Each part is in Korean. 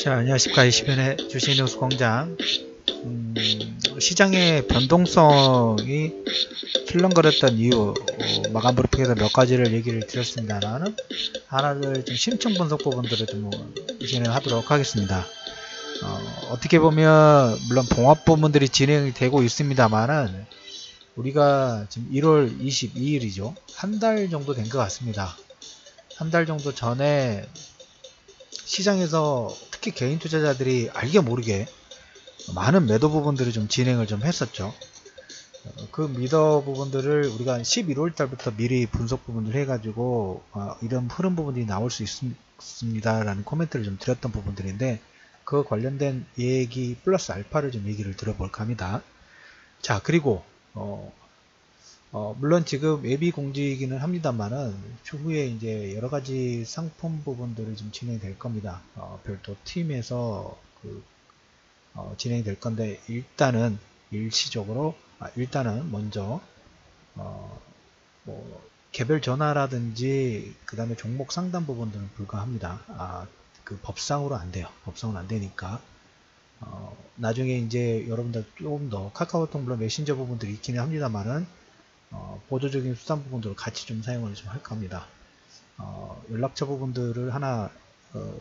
자, 안녕하십니까. 20년의 주식뉴스 공장. 시장의 변동성이 출렁거렸던 이유, 마감 브리핑에서 몇 가지를 얘기를 드렸습니다만, 하나를 좀 심층 분석 부분들을 좀 진행하도록 하겠습니다. 어떻게 보면, 물론 봉합 부분들이 진행이 되고 있습니다만은, 우리가 지금 1월 22일이죠. 한 달 정도 된 것 같습니다. 한 달 정도 전에 시장에서 특히 개인 투자자들이 알게 모르게 많은 매도 부분들을 좀 진행을 좀 했었죠. 그 미더 부분들을 우리가 11월 달부터 미리 분석 부분을 해가지고 이런 흐름 부분이 나올 수 있습니다 라는 코멘트를 좀 드렸던 부분들인데, 그 관련된 얘기 플러스 알파를 좀 얘기를 들어볼까 합니다. 자, 그리고 물론 지금 예비 공지이기는 합니다만은 추후에 이제 여러 가지 상품 부분들이 좀 진행될 겁니다. 별도 팀에서 진행될 건데, 일단은 일시적으로 일단은 먼저 뭐 개별 전화라든지 그 다음에 종목 상담 부분들은 불가합니다. 그 법상으로 안 돼요. 법상으로 안 되니까 나중에 이제 여러분들 조금 더 카카오톡 물론 메신저 부분들이 있기는 합니다만은 보조적인 수단 부분들을 같이 좀 사용을 좀 할까 합니다. 연락처 부분들을 하나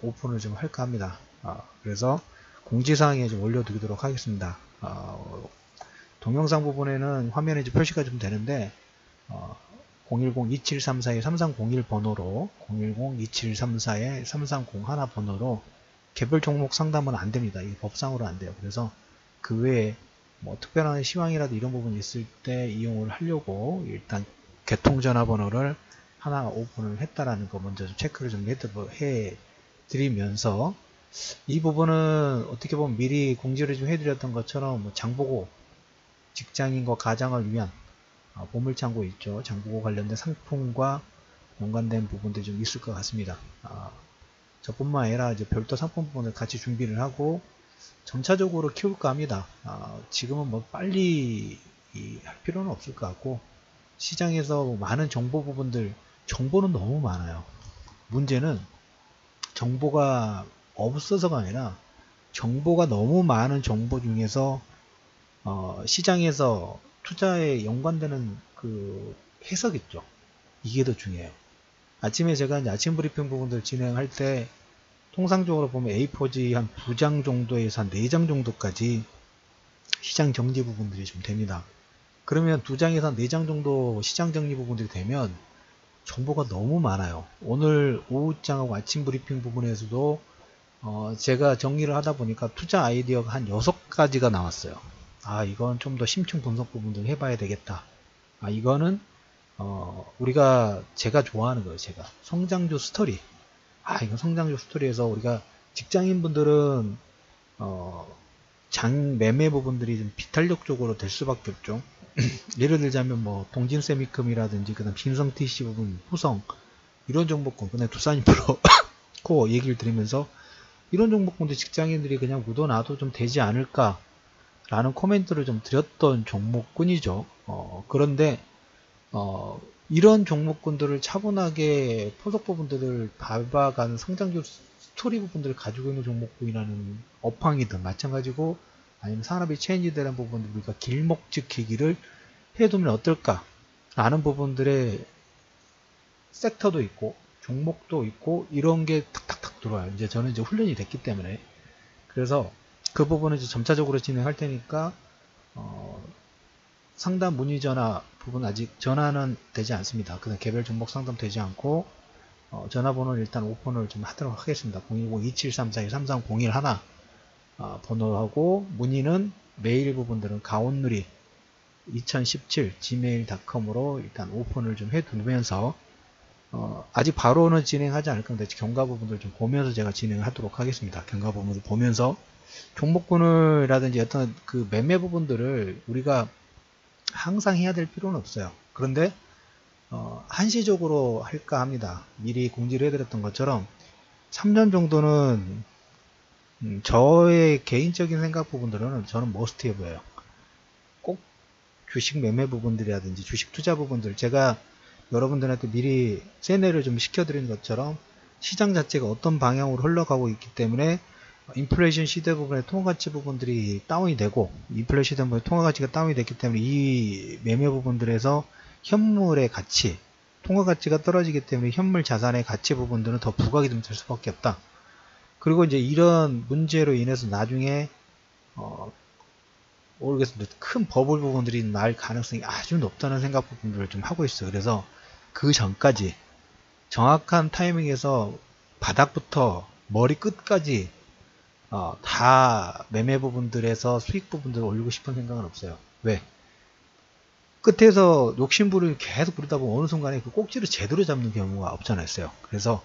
오픈을 좀 할까 합니다. 그래서 공지사항에 좀 올려두도록 하겠습니다. 동영상 부분에는 화면에 좀 표시가 좀 되는데 010-2734-3301 번호로 010-2734-3301 번호로 개별 종목 상담은 안 됩니다. 이게 법상으로 안 돼요. 그래서 그 외에 뭐 특별한 시황이라도 이런 부분이 있을 때 이용을 하려고 일단 개통전화번호를 하나 오픈을 했다라는 거 먼저 좀 체크를 좀 해드리면서, 이 부분은 어떻게 보면 미리 공지를 좀 해드렸던 것처럼 뭐 장보고 직장인과 가장을 위한 보물창고 있죠. 장보고 관련된 상품과 연관된 부분들이 좀 있을 것 같습니다. 저뿐만 아니라 이제 별도 상품 부분을 같이 준비를 하고 점차적으로 키울까 합니다. 지금은 뭐 빨리 할 필요는 없을 것 같고, 시장에서 많은 정보 부분들, 정보는 너무 많아요. 문제는 정보가 없어서가 아니라 정보가 너무 많은 정보 중에서 시장에서 투자에 연관되는 그 해석 있죠. 이게 더 중요해요. 아침에 제가 이제 아침 브리핑 부분들 진행할 때 통상적으로 보면 A4지 한 2장 정도에서 한 4장 정도까지 시장 정리 부분들이 좀 됩니다. 그러면 2장에서 한 4장 정도 시장 정리 부분들이 되면 정보가 너무 많아요. 오늘 오후장하고 아침 브리핑 부분에서도 제가 정리를 하다 보니까 투자 아이디어가 한 6가지가 나왔어요. 이건 좀 더 심층 분석 부분들 해봐야 되겠다. 이거는 제가 좋아하는 거예요. 제가 성장주 스토리. 이거 성장주 스토리에서 우리가 직장인분들은 장 매매 부분들이 좀 비탄력적으로 될 수밖에 없죠. 예를 들자면 뭐 동진세미컴이라든지 그다음 신성TC 부분, 후성 이런 종목군, 그다음 두산인 프로 코 얘기를 드리면서 이런 종목군들 직장인들이 그냥 묻어놔도 좀 되지 않을까 라는 코멘트를 좀 드렸던 종목군이죠. 그런데 이런 종목군들을 차분하게 포석 부분들을 밟아가는 성장주 스토리 부분들을 가지고 있는 종목군이라는 업황이든 마찬가지고, 아니면 산업이 체인지되는 부분들 우리가 길목지키기를 해두면 어떨까 라는 부분들의 섹터도 있고 종목도 있고 이런 게 탁탁탁 들어와요. 이제 저는 이제 훈련이 됐기 때문에. 그래서 그 부분을 이제 점차적으로 진행할 테니까 상담 문의 전화 부분 아직 전화는 되지 않습니다. 그냥 개별 종목 상담 되지 않고 전화번호는 일단 오픈을 좀 하도록 하겠습니다. 010-2734-3301 번호하고, 문의는 메일 부분들은 가온누리 2017 gmail.com으로 일단 오픈을 좀 해두면서 아직 바로는 진행하지 않을 건데 경과 부분들 좀 보면서 제가 진행하도록 하겠습니다. 경과 부분을 보면서 종목군이라든지 어떤 그 매매 부분들을 우리가 항상 해야 될 필요는 없어요. 그런데 한시적으로 할까 합니다. 미리 공지를 해드렸던 것처럼 3년 정도는 저의 개인적인 생각 부분들은 저는 머스트 해보여요. 꼭 주식 매매 부분들이라든지 주식 투자 부분들, 제가 여러분들한테 미리 세뇌를 좀 시켜드린 것처럼 시장 자체가 어떤 방향으로 흘러가고 있기 때문에 인플레이션 시대 부분에 통화가치 부분들이 다운이 되고 인플레이션 시대 부분에 통화가치가 다운이 됐기 때문에 이 매매 부분들에서 현물의 가치, 통화가치가 떨어지기 때문에 현물 자산의 가치 부분들은 더 부각이 좀 될 수밖에 없다. 그리고 이제 이런 문제로 인해서 나중에 모르겠습니다. 큰 버블 부분들이 날 가능성이 아주 높다는 생각 부분들을 좀 하고 있어요. 그래서 그 전까지 정확한 타이밍에서 바닥부터 머리 끝까지 다 매매 부분들에서 수익 부분들을 올리고 싶은 생각은 없어요. 왜? 끝에서 욕심부를 계속 부르다 보면 어느 순간에 그 꼭지를 제대로 잡는 경우가 없잖아요. 그래서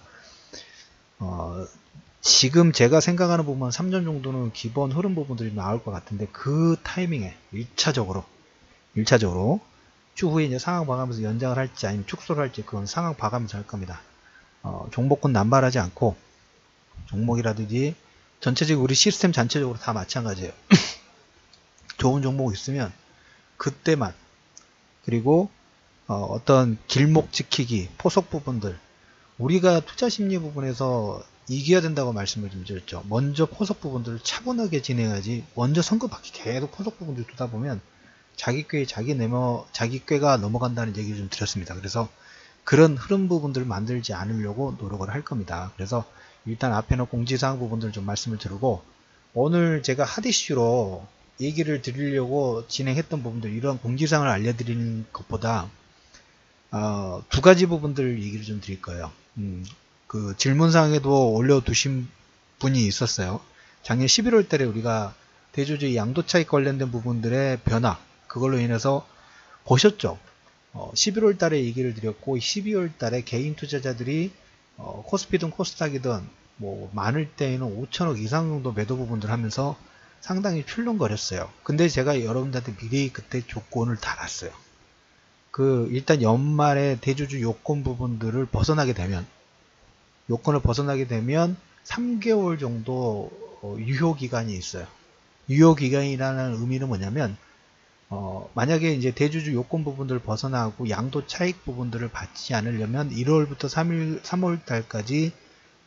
지금 제가 생각하는 부분 3년 정도는 기본 흐름 부분들이 나올 것 같은데 그 타이밍에 1차적으로 추후에 이제 상황 봐가면서 연장을 할지 아니면 축소를 할지 그건 상황 봐가면서 할 겁니다. 종목군 남발하지 않고 종목이라든지 전체적으로 우리 시스템 전체적으로 다 마찬가지예요. 좋은 종목 있으면 그때만 그리고 어떤 길목 지키기 포석 부분들 우리가 투자 심리 부분에서 이겨야 된다고 말씀을 좀 드렸죠. 먼저 포석 부분들을 차분하게 진행하지 먼저 성급하게 계속 포석 부분들 두다 보면 자기 꾀에 자기 꾀가 넘어간다는 얘기를 좀 드렸습니다. 그래서 그런 흐름 부분들을 만들지 않으려고 노력을 할 겁니다. 그래서 일단 앞에는 공지사항 부분들을 좀 말씀을 드리고 오늘 제가 핫이슈로 얘기를 드리려고 진행했던 부분들 이런 공지사항을 알려드리는 것보다 두 가지 부분들 얘기를 좀 드릴 거예요. 그 질문사항에도 올려두신 분이 있었어요. 작년 11월 달에 우리가 대주주의 양도차익 관련된 부분들의 변화 그걸로 인해서 보셨죠? 11월 달에 얘기를 드렸고 12월 달에 개인 투자자들이 코스피든 코스닥이든 뭐 많을 때에는 5천억 이상 정도 매도 부분들 하면서 상당히 출렁거렸어요. 근데 제가 여러분들한테 미리 그때 조건을 달았어요. 일단 연말에 대주주 요건 부분들을 요건을 벗어나게 되면 3개월 정도 유효기간이 있어요. 유효기간이라는 의미는 뭐냐면 만약에 이제 대주주 요건 부분들을 벗어나고 양도 차익 부분들을 받지 않으려면 1월부터 3월 달까지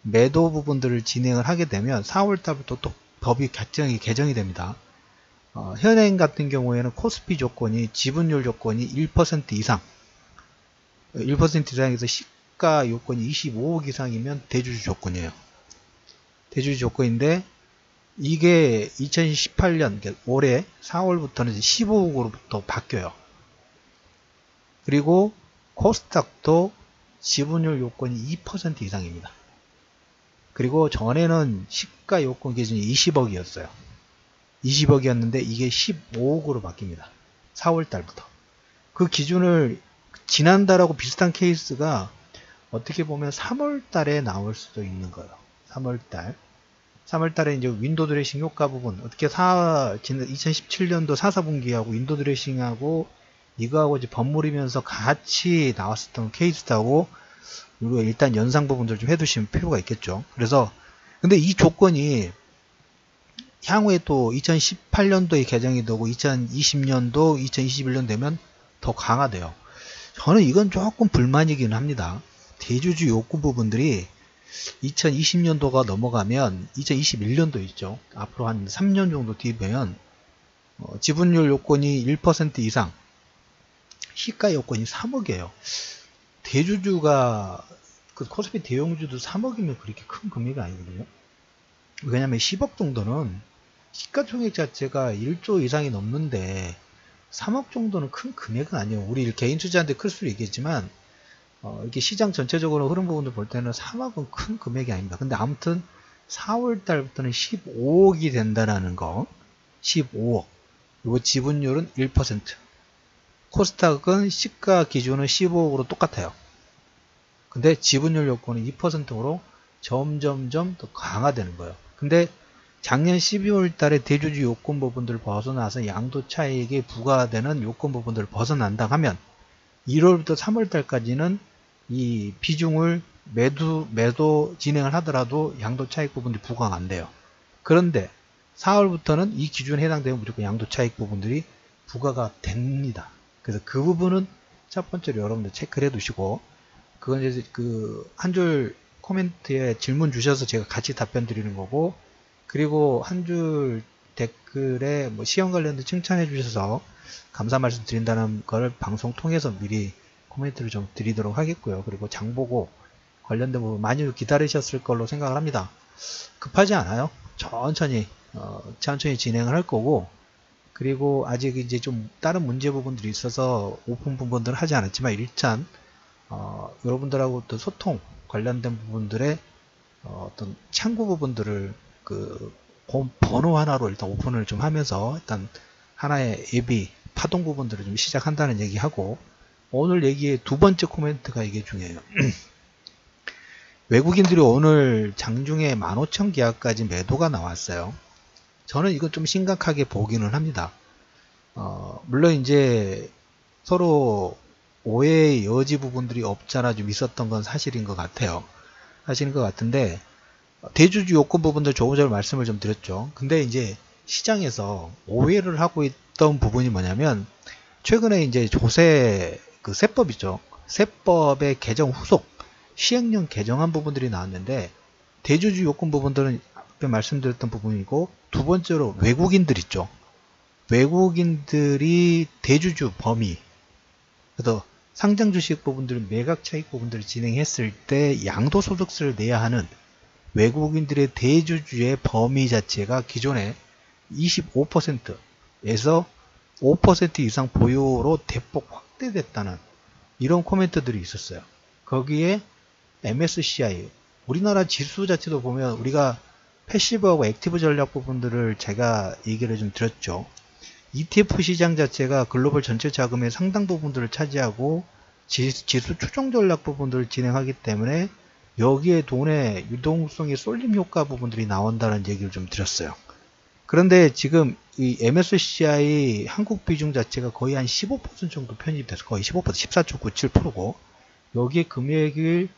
매도 부분들을 진행을 하게 되면 4월 달부터 또 법이 개정이 됩니다. 현행 같은 경우에는 코스피 조건이 지분율 조건이 1% 이상 1% 이상에서 시가 요건이 25억 이상이면 대주주 조건이에요. 대주주 조건인데 이게 2018년 올해 4월부터는 15억으로부터 바뀌어요. 그리고 코스닥도 지분율 요건이 2% 이상입니다. 그리고 전에는 시가 요건 기준이 20억이었어요. 20억이었는데 이게 15억으로 바뀝니다. 4월 달부터. 그 기준을 지난달하고 비슷한 케이스가 어떻게 보면 3월 달에 나올 수도 있는 거예요. 3월 달에 이제 윈도우 드레싱 효과 부분 어떻게 2017년도 4분기하고 윈도우 드레싱하고 이거하고 이제 버무리면서 같이 나왔었던 케이스하고 우리가 일단 연상 부분들 좀 해두시면 필요가 있겠죠. 그래서 근데 이 조건이 향후에 또 2018년도에 개정이 되고 2020년도 2021년 되면 더 강화돼요. 저는 이건 조금 불만이긴 합니다. 대주주 요건 부분들이 2020년도가 넘어가면 2021년도 있죠. 앞으로 한 3년 정도 뒤면 지분율 요건이 1% 이상 시가 요건이 3억이에요. 대주주가 코스피 대형주도 3억이면 그렇게 큰 금액이 아니거든요. 왜냐면 10억 정도는 시가총액 자체가 1조 이상이 넘는데 3억 정도는 큰 금액은 아니에요. 우리 개인 투자한테 클 수도 있겠지만 이렇게 시장 전체적으로 흐름 부분을 볼 때는 3억은 큰 금액이 아닙니다. 근데 아무튼 4월 달부터는 15억이 된다라는 거 15억 그리고 지분율은 1% 코스닥은 시가 기준은 15억으로 똑같아요. 근데 지분율 요건은 2%로 점점점 더 강화되는 거예요. 근데 작년 12월 달에 대주주 요건 부분들을 벗어나서 양도 차익에 부과되는 요건 부분들을 벗어난다 하면 1월부터 3월 달까지는 이 비중을 매도 진행을 하더라도 양도 차익 부분들이 부과가 안 돼요. 그런데 4월부터는 이 기준에 해당되면 무조건 양도 차익 부분들이 부과가 됩니다. 그래서 그 부분은 첫 번째로 여러분들 체크를 해 두시고 그건 이제 그 한 줄 코멘트에 질문 주셔서 제가 같이 답변 드리는 거고 그리고 한 줄 댓글에 뭐 시험 관련된 칭찬해 주셔서 감사 말씀 드린다는 걸 방송 통해서 미리 코멘트를 좀 드리도록 하겠고요. 그리고 장보고 관련된 부분 많이 기다리셨을 걸로 생각을 합니다. 급하지 않아요. 천천히 진행을 할 거고, 그리고 아직 이제 좀 다른 문제 부분들이 있어서 오픈 부분들은 하지 않았지만 일단 여러분들하고 또 소통 관련된 부분들의 어떤 참고 부분들을 그 번호 하나로 일단 오픈을 좀 하면서 일단 하나의 예비 파동 부분들을 좀 시작한다는 얘기하고, 오늘 얘기의 두 번째 코멘트가 이게 중요해요. 외국인들이 오늘 장중에 15,000 계약까지 매도가 나왔어요. 저는 이건 좀 심각하게 보기는 합니다. 물론 이제 서로 오해의 여지 부분들이 없잖아 좀 있었던 건 사실인 것 같아요. 사실인 것 같은데, 대주주 요건 부분들 조금 전에 말씀을 좀 드렸죠. 근데 이제 시장에서 오해를 하고 있던 부분이 뭐냐면, 최근에 이제 조세 그 세법이죠. 세법의 개정 후속 시행령 개정한 부분들이 나왔는데, 대주주 요건 부분들은 앞에 말씀드렸던 부분이고, 두 번째로 외국인들 있죠. 외국인들이 대주주 범위, 그래서 상장 주식 부분들, 매각 차익 부분들을 진행했을 때 양도소득세를 내야 하는 외국인들의 대주주의 범위 자체가 기존에 25%에서 5% 이상 보유로 대폭 확대됐다는 이런 코멘트들이 있었어요. 거기에 MSCI, 우리나라 지수 자체도 보면 우리가 패시브하고 액티브 전략 부분들을 제가 얘기를 좀 드렸죠. ETF 시장 자체가 글로벌 전체 자금의 상당 부분들을 차지하고 지수 추종 전략 부분들을 진행하기 때문에 여기에 돈의 유동성의 쏠림 효과 부분들이 나온다는 얘기를 좀 드렸어요. 그런데 지금 이 MSCI 한국 비중 자체가 거의 한 15% 정도 편입돼서 거의 15%, 14.97%고 여기에 금액을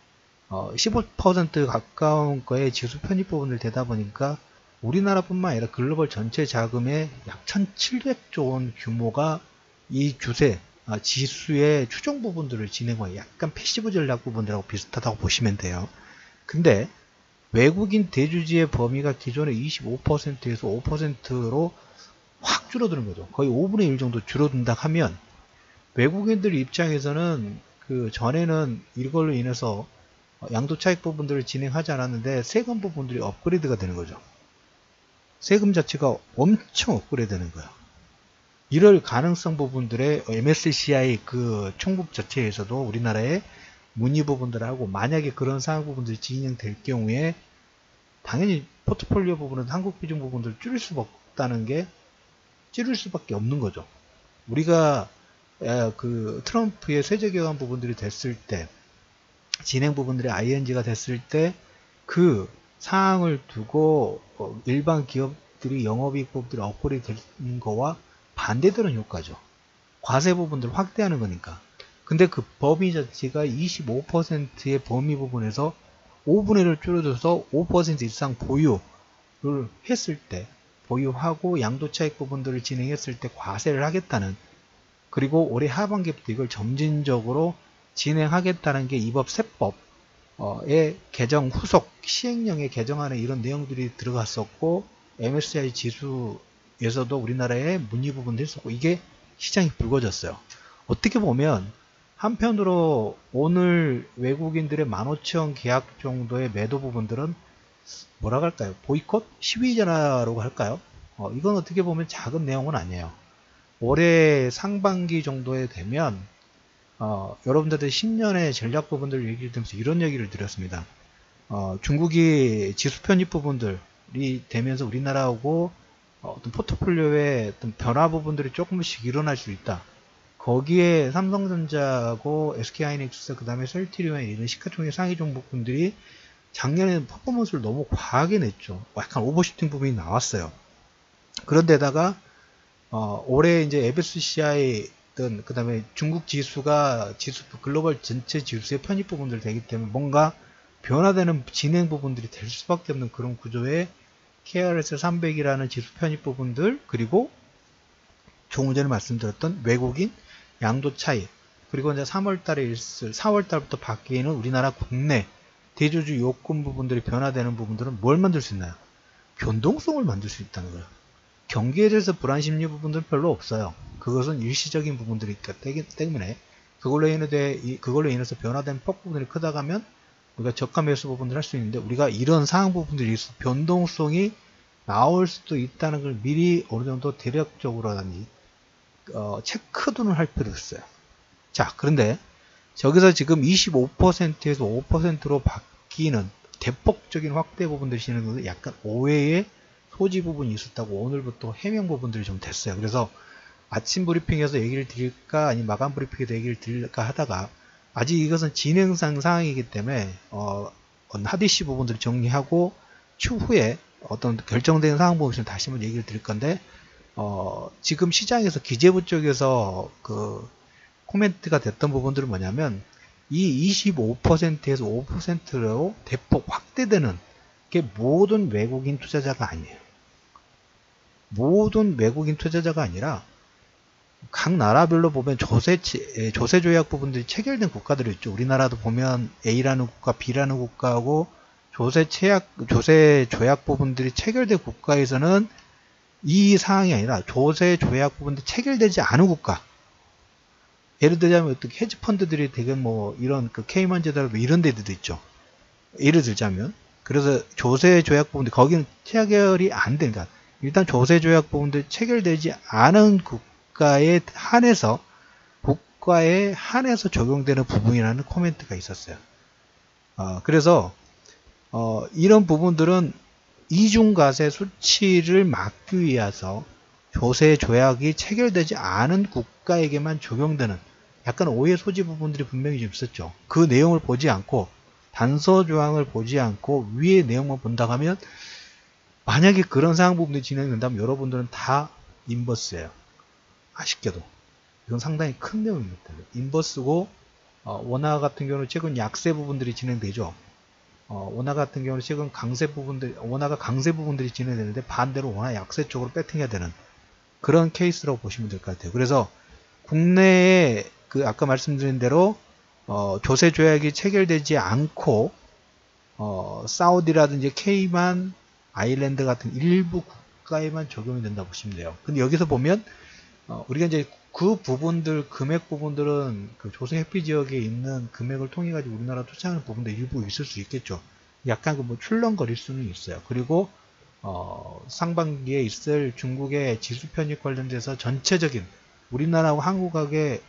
15% 가까운 거에 지수 편입 부분을 되다 보니까 우리나라뿐만 아니라 글로벌 전체 자금의 약 1,700조 원 규모가 이 지수의 추종 부분들을 진행하고 약간 패시브 전략 부분들하고 비슷하다고 보시면 돼요. 근데 외국인 대주주의 범위가 기존의 25%에서 5%로 확 줄어드는 거죠. 거의 5분의 1 정도 줄어든다 하면 외국인들 입장에서는 그 전에는 이걸로 인해서 양도차익 부분들을 진행하지 않았는데 세금 부분들이 업그레이드가 되는 거죠. 세금 자체가 엄청 업그레이드 되는 거야. 이럴 가능성 부분들의 MSCI 그 총국 자체에서도 우리나라의 문의 부분들하고 만약에 그런 사항 부분들이 진행될 경우에 당연히 포트폴리오 부분은 한국 비중 부분들을 줄일 수밖에 없는 거죠. 우리가 그 트럼프의 세제 개혁안 부분들이 됐을 때 진행 부분들이 ING가 됐을 때 그 사항을 두고 일반 기업들이 영업이익 부분들이 업그레이드 되는 거와 반대되는 효과죠. 과세 부분들을 확대하는 거니까. 근데 그 범위 자체가 25%의 범위 부분에서 5분의 1을 줄여줘서 5% 이상 보유를 했을 때, 보유하고 양도차익 부분들을 진행했을 때 과세를 하겠다는, 그리고 올해 하반기부터 이걸 점진적으로 진행하겠다는 게 이 법 세법의 개정 후속 시행령의 개정안에 이런 내용들이 들어갔었고, MSCI 지수에서도 우리나라의 문의 부분도 있었고, 이게 시장이 불거졌어요. 어떻게 보면 한편으로 오늘 외국인들의 15,000 계약 정도의 매도 부분들은 뭐라고 할까요? 보이콧? 시위 전화라고 할까요? 이건 어떻게 보면 작은 내용은 아니에요. 올해 상반기 정도에 되면 여러분들의 10년의 전략 부분들 얘기를 들으면서 이런 얘기를 드렸습니다. 중국이 지수 편입 부분들이 되면서 우리나라하고 어떤 포트폴리오의 어떤 변화 부분들이 조금씩 일어날 수 있다. 거기에 삼성전자하고 SK하이닉스, 그 다음에 셀트리온 이런 시가총액 상위 종목군들이 작년에는 퍼포먼스를 너무 과하게 냈죠. 약간 오버슈팅 부분이 나왔어요. 그런데다가 올해 이제 MSCI 그 다음에 중국 지수가 글로벌 전체 지수의 편입 부분들 되기 때문에 뭔가 변화되는 진행 부분들이 될 수밖에 없는 그런 구조의 KRS 300이라는 지수 편입 부분들, 그리고 조금 전에 말씀드렸던 외국인 양도 차익, 그리고 이제 4월달부터 바뀌는 우리나라 국내 대주주 요건 부분들이 변화되는 부분들은 뭘 만들 수 있나요? 변동성을 만들 수 있다는 거예요. 경기에 대해서 불안 심리 부분들은 별로 없어요. 그것은 일시적인 부분들이 있기 때문에 그걸로 인해서 변화된 폭 부분이 크다 가면 우리가 저가 매수 부분을 할 수 있는데, 우리가 이런 상황 부분들이 있어 변동성이 나올 수도 있다는 걸 미리 어느 정도 대략적으로라든지 체크둔을 할 필요가 있어요. 자, 그런데 저기서 지금 25%에서 5%로 바뀌는 대폭적인 확대 부분들이 진행되는 것은 약간 오해의 소지 부분이 있었다고 오늘부터 해명 부분들이 좀 됐어요. 그래서 아침 브리핑에서 얘기를 드릴까 아니면 마감 브리핑에서 얘기를 드릴까 하다가, 아직 이것은 진행상 상황이기 때문에 하디시 부분들을 정리하고 추후에 어떤 결정된 상황 부분을 다시 한번 얘기를 드릴 건데, 지금 시장에서 기재부 쪽에서 그 코멘트가 됐던 부분들은 뭐냐면, 이 25%에서 5%로 대폭 확대되는 게 모든 외국인 투자자가 아니에요. 모든 외국인 투자자가 아니라 각 나라별로 보면 조세 조약 부분들이 체결된 국가들이 있죠. 우리나라도 보면 A라는 국가, B라는 국가하고 조세 조약 부분들이 체결된 국가에서는 이 상황이 아니라 조세 조약 부분들이 체결되지 않은 국가. 예를 들자면 어떻게 헤지 펀드들이 되게 뭐 이런 그 케이만 제도라도 이런 데도 있죠. 예를 들자면, 그래서 조세 조약 부분들 거기는 체결이 안 되니까 일단 조세 조약 부분들 체결되지 않은 국가에 한해서 적용되는 부분이라는 코멘트가 있었어요. 그래서 이런 부분들은 이중과세 수치를 막기 위해서 조세 조약이 체결되지 않은 국가에게만 적용되는 약간 오해 소지 부분들이 분명히 좀 있었죠. 그 내용을 보지 않고, 단서 조항을 보지 않고 위의 내용만 본다고 하면, 만약에 그런 상황 부분들이 진행된다면 여러분들은 다 인버스예요. 아쉽게도 이건 상당히 큰 내용입니다. 인버스고, 원화 같은 경우는 최근 약세 부분들이 진행되죠. 원화 같은 경우는 최근 원화가 강세 부분들이 진행되는데 반대로 원화 약세 쪽으로 배팅해야 되는 그런 케이스라고 보시면 될 것 같아요. 그래서 국내에 아까 말씀드린 대로 조세 조약이 체결되지 않고 사우디라든지 케이만 아일랜드 같은 일부 국가에만 적용이 된다고 보시면 돼요. 근데 여기서 보면 우리가 이제 그 부분들, 금액 부분들은 그 조세 회피 지역에 있는 금액을 통해 가지고 우리나라 투자하는 부분도 일부 있을 수 있겠죠. 약간 뭐 출렁거릴 수는 있어요. 그리고 상반기에 있을 중국의 지수 편입 관련돼서 전체적인 우리나라하고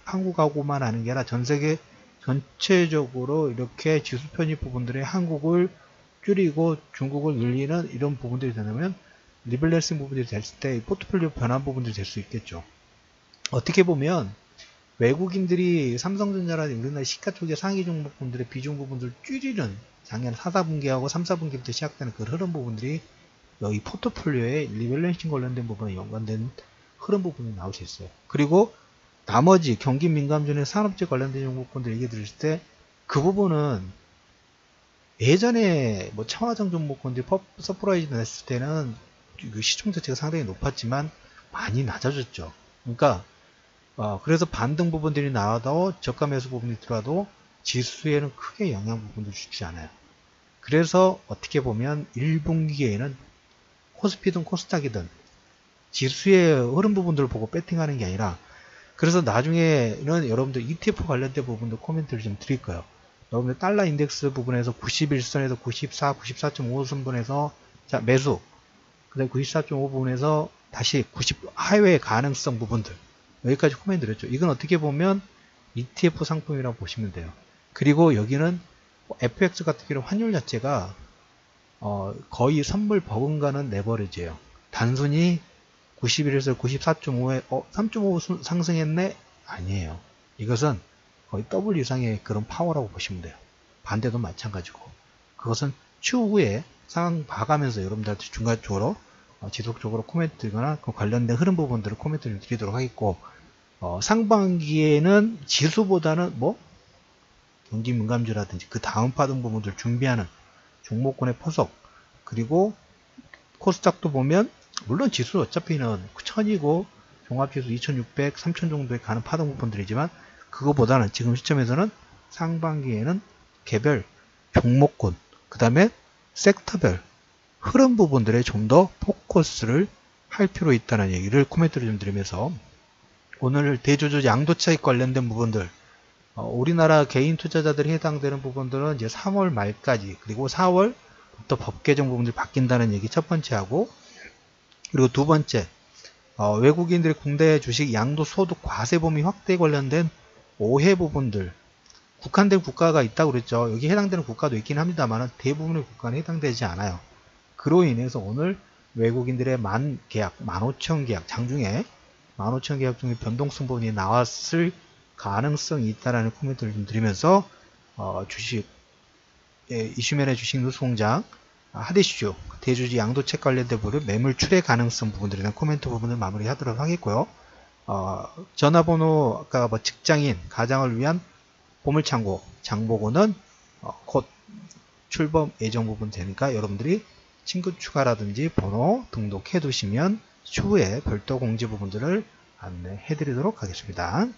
한국하고만 하는 게 아니라 전 세계 전체적으로 이렇게 지수 편입 부분들의 한국을 줄이고 중국을 늘리는 이런 부분들이 되면 리밸런싱 부분들이 됐을 때 포트폴리오 변환 부분들이 될 수 있겠죠. 어떻게 보면 외국인들이 삼성전자라든지 우리나라 시가 쪽의 상위 종목분들의 비중 부분들을 줄이는 작년 4, 4분기하고 3, 4분기부터 시작되는 그 흐름 부분들이 여기 포트폴리오의 리밸런싱 관련된 부분에 연관된 흐름 부분이 나올 수 있어요. 그리고 나머지 경기 민감주의 산업재 관련된 종목분들 얘기 드릴 때 그 부분은 예전에 뭐 청와정 종목분들이 서프라이즈 냈을 때는 시총 자체가 상당히 높았지만 많이 낮아졌죠. 그러니까 그래서 반등 부분들이 나와도 저가 매수 부분이 들어와도 지수에는 크게 영향 부분도 주지 않아요. 그래서 어떻게 보면 1분기에는 코스피든 코스닥이든 지수의 흐름 부분들을 보고 배팅하는 게 아니라, 그래서 나중에는 여러분들 ETF 관련된 부분도 코멘트를 좀 드릴 거예요. 여러분들 달러 인덱스 부분에서 91선에서 94, 94.5선분에서 자 매수, 그 다음에 94.5 부분에서 다시 90 하회의 가능성 부분들, 여기까지 코멘트 드렸죠. 이건 어떻게 보면 ETF 상품이라고 보시면 돼요. 그리고 여기는 FX 같은 경우 환율 자체가 거의 선물 버금가는 레버리지예요. 단순히 91에서 94.5에 3.5 상승했네? 아니에요. 이것은 거의 더블 이상의 그런 파워라고 보시면 돼요. 반대도 마찬가지고. 그것은 추후에 상황 봐가면서 여러분들한테 중간적으로 지속적으로 코멘트 드리거나 그 관련된 흐름 부분들을 코멘트를 드리도록 하겠고, 상반기에는 지수보다는 경기 민감주라든지 그 다음 파동 부분들 준비하는 종목군의 포석, 그리고 코스닥도 보면 물론 지수 어차피는 1000이고 종합지수 2600, 3000 정도에 가는 파동 부분들이지만 그거보다는 지금 시점에서는 상반기에는 개별 종목군, 그 다음에 섹터별 흐름 부분들에 좀 더 포커스를 할 필요 있다는 얘기를 코멘트를 좀 드리면서 오늘 대주주 양도차익 관련된 부분들 우리나라 개인 투자자들이 해당되는 부분들은 이제 3월 말까지 그리고 4월부터 법 개정 부분들이 바뀐다는 얘기 첫 번째 하고 그리고 두 번째 외국인들의 국내 주식 양도소득 과세 범위 확대 관련된 오해 부분들 국한된 국가가 있다고 그랬죠. 여기 해당되는 국가도 있긴 합니다만 대부분의 국가는 해당되지 않아요. 그로 인해서 오늘 외국인들의 만 계약, 15,000 계약, 장중에 15,000 계약 중에 변동성 부분이 나왔을 가능성이 있다라는 코멘트를 좀 드리면서 주식 이슈면의 주식 뉴스공장 하디슈 대주주 양도책 관련된 부분 매물 출회 가능성 부분들에 대한 코멘트 부분을 마무리하도록 하겠고요. 전화번호 아까 뭐 직장인 가장을 위한 보물창고 장보고는 곧 출범 예정 부분 되니까 여러분들이 친구 추가라든지 번호 등록해 두시면 추후에 별도 공지 부분들을 안내해 드리도록 하겠습니다.